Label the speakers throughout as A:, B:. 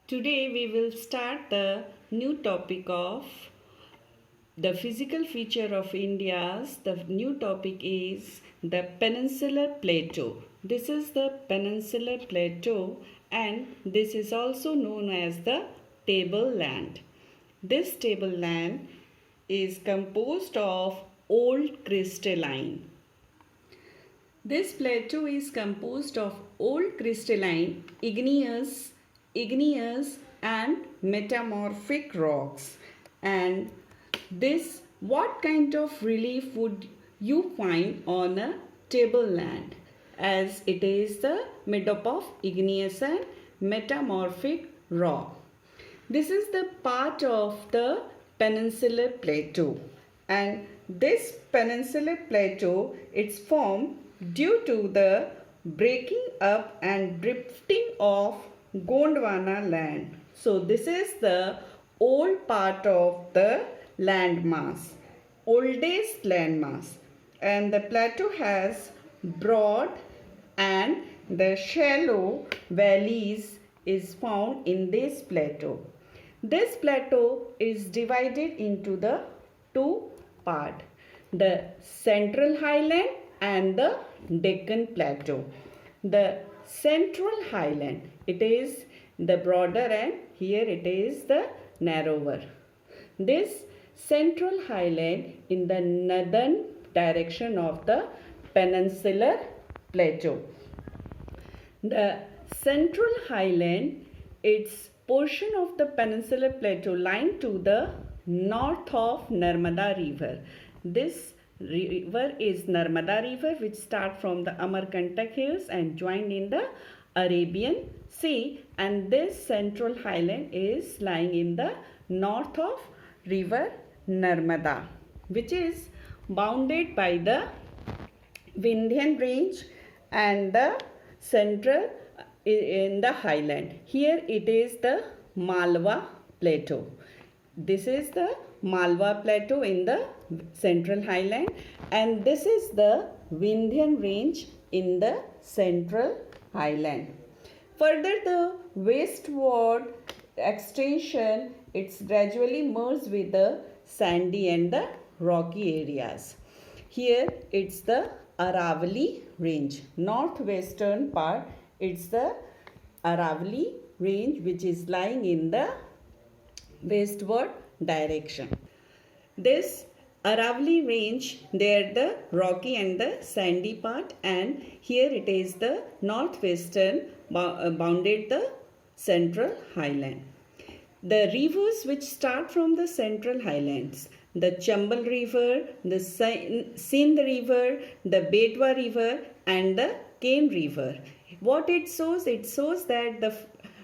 A: Today we will start the new topic of the physical feature of India's. The new topic is the Peninsula Plateau. This is the Peninsula Plateau and this is also known as the tableland. This tableland is composed of old crystalline. This plateau is composed of old crystalline, igneous and metamorphic rocks. And this, what kind of relief would you find on a tableland, as it is the made up of igneous and metamorphic rock. This is the part of the Peninsula Plateau, and this Peninsula Plateau, it's formed due to the breaking up and drifting of Gondwana land. So this is the old part of the landmass, oldest landmass, and the plateau has broad and the shallow valleys is found in this plateau. This plateau is divided into the two parts, the Central Highland and the Deccan Plateau. The Central Highland, it is the broader and here it is the narrower. This Central Highland in the northern direction of the Peninsula Plateau. The Central Highland, its portion of the Peninsula Plateau lying to the north of Narmada River. This river is Narmada River, which start from the Amarkantak Hills and join in the Arabian Sea, and this Central Highland is lying in the north of river Narmada, which is bounded by the Vindhyan range and the central in the highland. Here it is the Malwa Plateau. This is the Malwa Plateau in the Central Highland, and this is the Vindhyan range in the Central Highland. Further, the westward extension, it's gradually merged with the sandy and the rocky areas. Here it's the Aravalli range, northwestern part. It's the Aravalli range which is lying in the westward direction. This Aravalli range, there the rocky and the sandy part, and here it is the northwestern bounded the Central Highland. The rivers which start from the Central Highlands, the Chambal River, the Sindh River, the Betwa River and the Ken River. What it shows? It shows that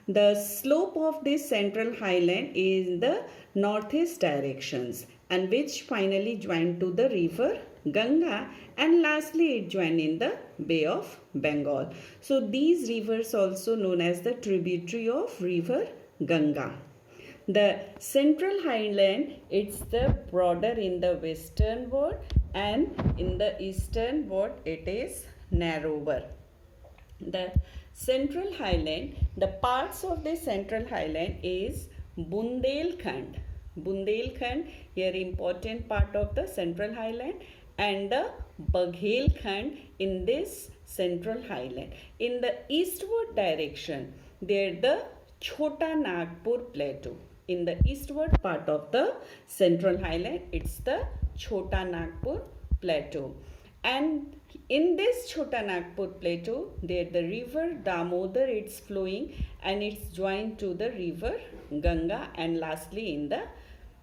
A: the slope of this Central Highland is in the northeast directions, and which finally join to the river Ganga, and lastly it join in the Bay of Bengal. So these rivers also known as the tributary of river Ganga. The Central Highland, it's the broader in the western and in the eastern it is narrower. The Central Highland, the parts of the Central Highland is Bundelkhand. Bundelkhand, here important part of the Central Highland, and the Baghelkhand in this Central Highland. In the eastward direction, there the Chota Nagpur Plateau. In the eastward part of the Central Highland, it's the Chota Nagpur Plateau. And in this Chota Nagpur Plateau, there the river Damodar, it's flowing and it's joined to the river Ganga, and lastly in the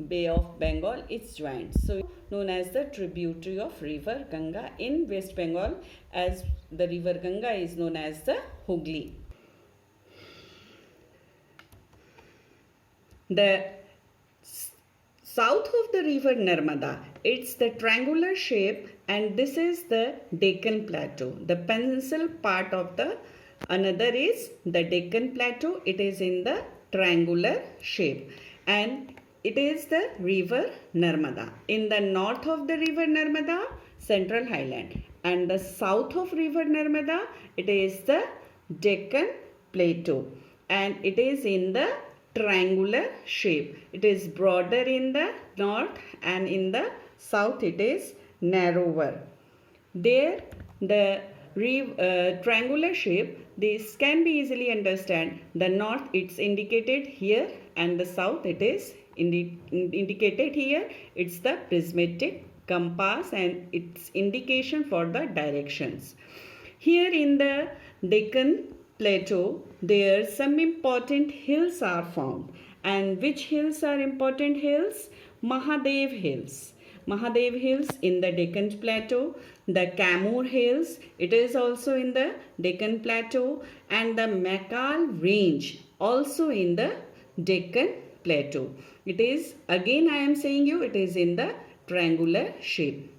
A: Bay of Bengal it's joined. So known as the tributary of river Ganga in West Bengal, as the river Ganga is known as the Hooghly. The south of the river Narmada, it's the triangular shape, and this is the Deccan Plateau. The peninsula part of the another is the Deccan Plateau. It is in the triangular shape, and it is the river Narmada. In the north of the river Narmada, Central Highland, and the south of river Narmada, it is the Deccan Plateau. and it is in the triangular shape. It is broader in the north and in the south it is narrower. There the triangular shape, this can be easily understand. The north it's indicated here and the south it is indicated here. It's the prismatic compass and its indication for the directions. Here in the Deccan Plateau, there some important hills are found. And which hills are important hills? Mahadev Hills. Mahadev Hills in the Deccan Plateau, the Kamur Hills, it is also in the Deccan Plateau, and the Makal Range, also in the Deccan Plateau. It is, again I am saying you, it is in the triangular shape.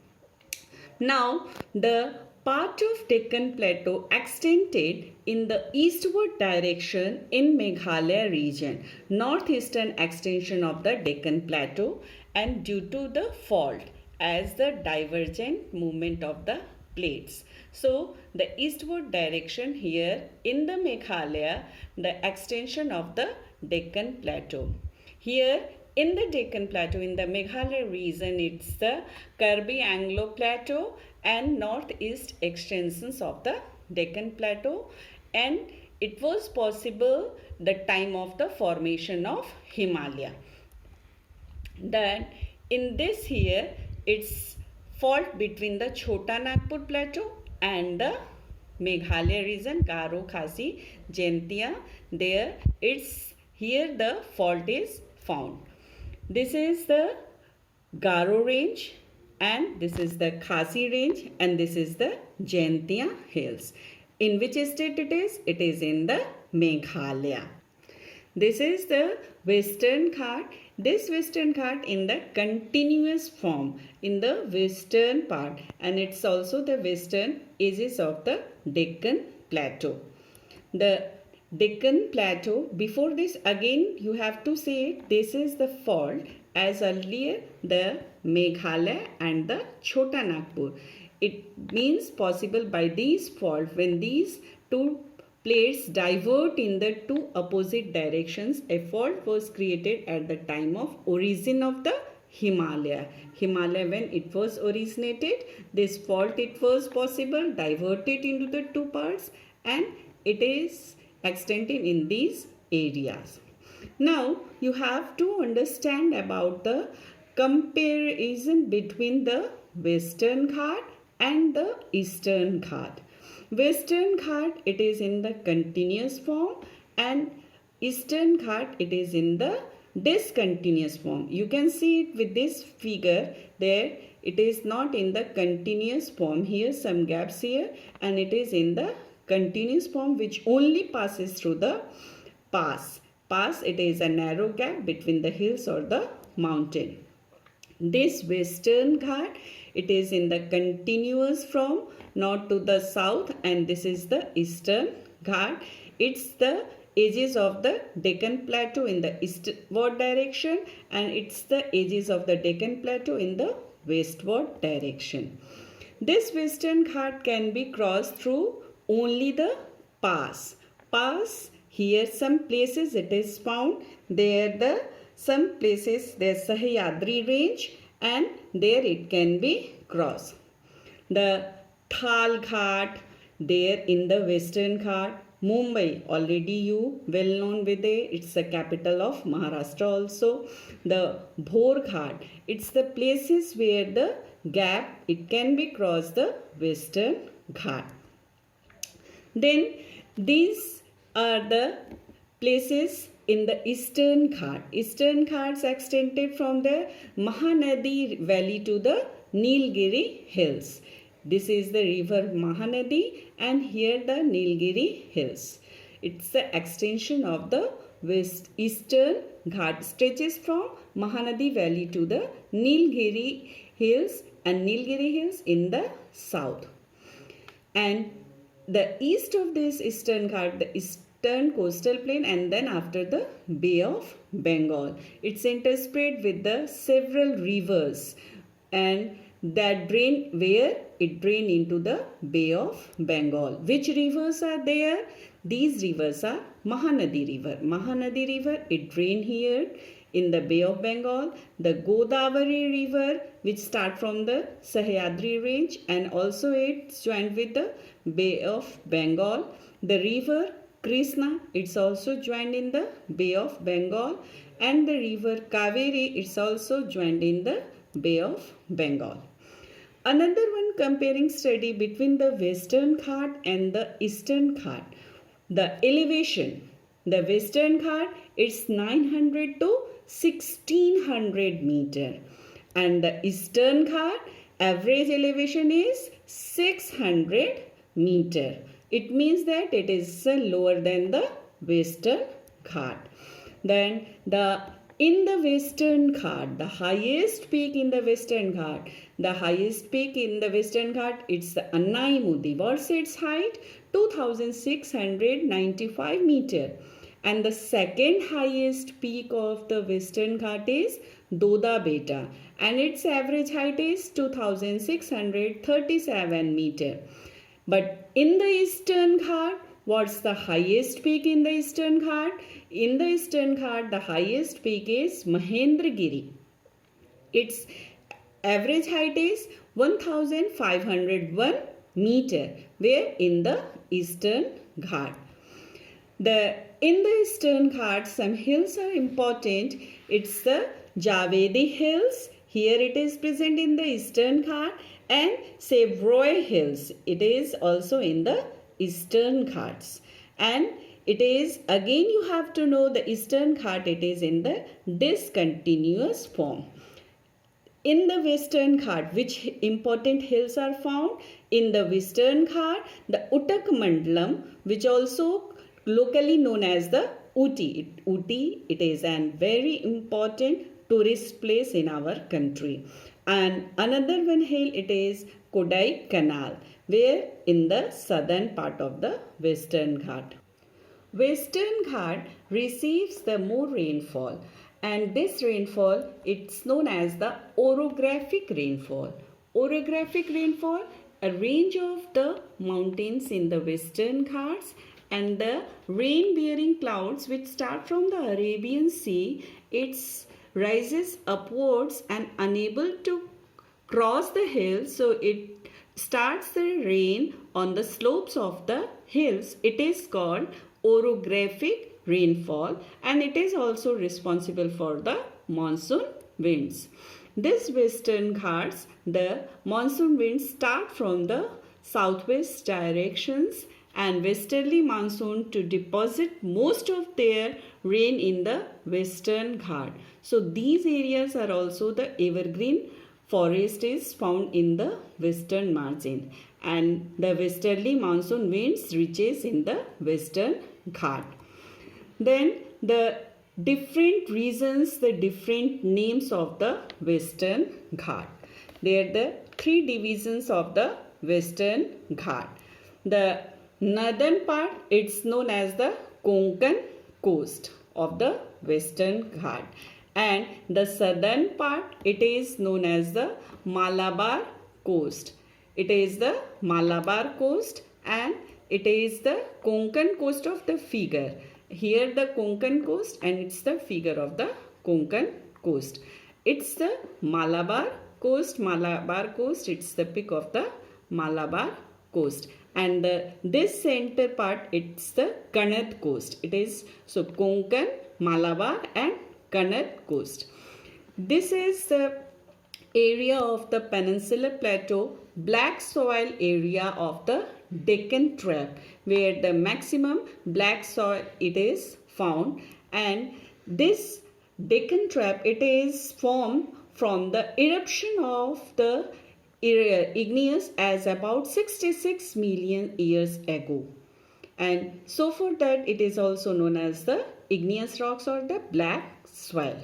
A: Now, the part of Deccan Plateau extended in the eastward direction in Meghalaya region, northeastern extension of the Deccan Plateau, and due to the fault as the divergent movement of the plates. So, the eastward direction here in the Meghalaya, the extension of the Deccan Plateau. Here in the Deccan Plateau, in the Meghalaya region, it's the Karbi Anglo Plateau and northeast extensions of the Deccan Plateau, and it was possible the time of the formation of Himalaya. Then in this here, it's fault between the Chota Nagpur Plateau and the Meghalaya region, Garo, Khasi, Jaintia. There it's here the fault is found. This is the Garo range and this is the Khasi range and this is the Jaintia hills. In which state it is? It is in the Meghalaya. This is the Western Ghat. This Western Ghat in the continuous form in the western part, and it's also the western edges of the Deccan Plateau. The Deccan Plateau, before this again you have to say this is the fault as earlier the Meghalaya and the Chota Nagpur. It means possible by these fault when these two plates divert in the two opposite directions, a fault was created at the time of origin of the Himalaya. Himalaya when it was originated, this fault it was possible diverted into the two parts and it is extended in these areas. Now you have to understand about the comparison between the Western Ghat and the Eastern Ghat. Western Ghat it is in the continuous form and Eastern Ghat it is in the discontinuous form. You can see it with this figure there. It is not in the continuous form. Here some gaps here and it is in the continuous form which only passes through the pass. Pass, it is a narrow gap between the hills or the mountain. This Western Ghat, it is in the continuous form, north to the south, and this is the Eastern Ghat. It's the edges of the Deccan Plateau in the eastward direction and it's the edges of the Deccan Plateau in the westward direction. This Western Ghat can be crossed through only the pass. Pass, here some places it is found. There some places there's Sahyadri range and there it can be crossed. The Thal Ghat, there in the Western Ghat. Mumbai, already you well known with it. It's the capital of Maharashtra also. The Bhor Ghat, it's the places where the gap, it can be crossed the Western Ghat. Then these are the places in the Eastern Ghat. Eastern Ghats extended from the Mahanadi valley to the Nilgiri hills. This is the river Mahanadi and here the Nilgiri hills. It's the extension of the Eastern Ghat, stretches from Mahanadi valley to the Nilgiri hills and Nilgiri hills in the south. And the east of this Eastern Ghat, the eastern coastal plain and then after the Bay of Bengal. It's interspread with the several rivers and that drain where it drain into the Bay of Bengal. Which rivers are there? These rivers are Mahanadi River. Mahanadi River, it drain here in the Bay of Bengal. The Godavari River, which start from the Sahyadri range, and also it's joined with the Bay of Bengal. The river Krishna, it's also joined in the Bay of Bengal, and the river Kaveri, it's also joined in the Bay of Bengal. Another one comparing study between the Western Ghat and the Eastern Ghat. The elevation, the Western Ghat, it's 900 to 1600 meter, and the Eastern Ghat average elevation is 600 meter. It means that it is lower than the Western Ghat. Then in the Western Ghat, the highest peak in the Western Ghat, it's the Anaimudi. What's its height? 2695 meter. And the second highest peak of the Western Ghat is Doda Beta, and its average height is 2637 meter. But in the Eastern Ghat, what's the highest peak in the Eastern Ghat? In the Eastern Ghat, the highest peak is Mahendragiri. Its average height is 1501 meter, where in the Eastern Ghat. In the Eastern Ghat, some hills are important. It's the Javedi Hills. Here it is present in the Eastern Ghat, and Sevroy Hills. It is also in the Eastern Ghats. And it is, again you have to know the Eastern Ghat, it is in the discontinuous form. In the Western Ghat, which important hills are found? In the Western Ghat, the Uttak Mandalam, which also locally known as the Ooty. Ooty, it is a very important tourist place in our country. And another one hill, it is Kodai Canal, where in the southern part of the Western Ghat. Western Ghat receives the more rainfall, and this rainfall, it's known as the orographic rainfall. Orographic rainfall, a range of the mountains in the Western Ghats and the rain-bearing clouds which start from the Arabian Sea, it rises upwards and unable to cross the hills, so it starts the rain on the slopes of the hills. It is called orographic rainfall, and it is also responsible for the monsoon winds. This Western Ghats, the monsoon winds start from the southwest directions, and westerly monsoon to deposit most of their rain in the Western Ghat. So these areas are also the evergreen forest is found in the western margin, and the westerly monsoon winds reaches in the Western Ghat. Then the different regions, the different names of the Western Ghat. They are the three divisions of the Western Ghat. The northern part, it's known as the Konkan coast of the Western Ghat, and the southern part, it is known as the Malabar coast. It is the Malabar coast, and it is the Konkan coast of the figure. Here the Konkan coast, and it's the figure of the Konkan coast. It's the Malabar coast, it's the peak of the Malabar coast. And this center part, it's the Kannada coast. It is so Konkan, Malabar and Kannada coast. This is the area of the Peninsula Plateau, black soil area of the Deccan Plateau, where the maximum black soil it is found. And this Deccan Plateau, it is formed from the eruption of the igneous as about 66 million years ago, and so for that it is also known as the igneous rocks or the black soil.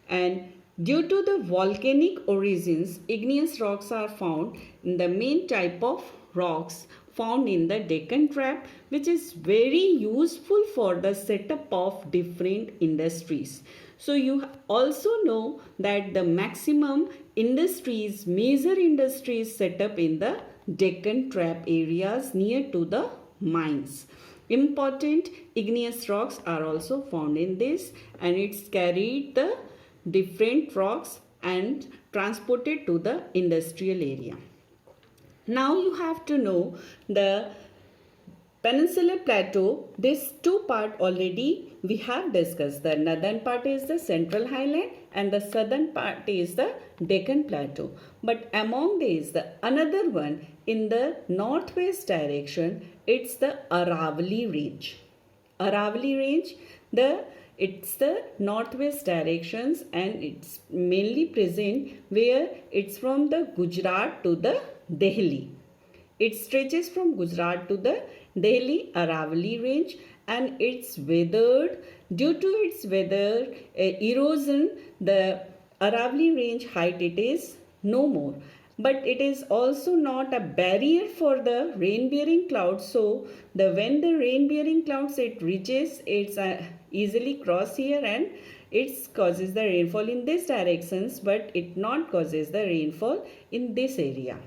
A: And due to the volcanic origins, igneous rocks are found in the main type of rocks found in the Deccan Plateau, which is very useful for the setup of different industries. So you also know that the maximum industries, major industries set up in the Deccan Plateau areas near to the mines. important igneous rocks are also found in this, and it's carried the different rocks and transported to the industrial area. Now you have to know the Peninsula Plateau. This two part already we have discussed. The northern part is the Central Highland and the southern part is the Deccan Plateau. But among these, the another one in the northwest direction, it's the Aravalli Range. Aravalli Range, it's the northwest directions, and it's mainly present where it's from the Gujarat to the Delhi. It stretches from Gujarat to the Delhi Aravalli Range, and it's weathered. Due to its weather erosion, the Aravalli Range height it is no more. But it is also not a barrier for the rain-bearing clouds. So when the rain-bearing clouds it reaches, it's easily cross here, and it causes the rainfall in this directions, but it not causes the rainfall in this area.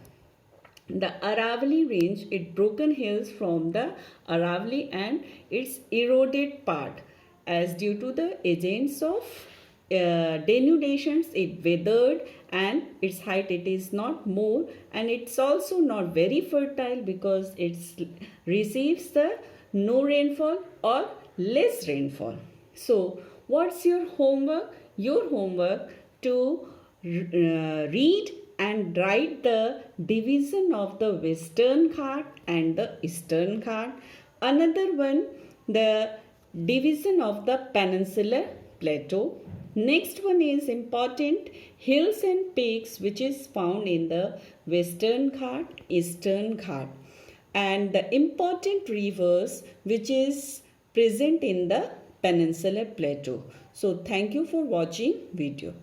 A: The Aravalli Range, it broken hills from the Aravalli and its eroded part, as due to the agents of denudations it weathered, and its height it is not more, and it's also not very fertile because it receives the no rainfall or less rainfall. So what's your homework? Your homework to read and write the division of the Western Ghat and the Eastern Ghat. Another one, the division of the Peninsula Plateau. Next one is important hills and peaks which is found in the Western Ghat, Eastern Ghat, and the important rivers which is present in the Peninsula Plateau. So thank you for watching video.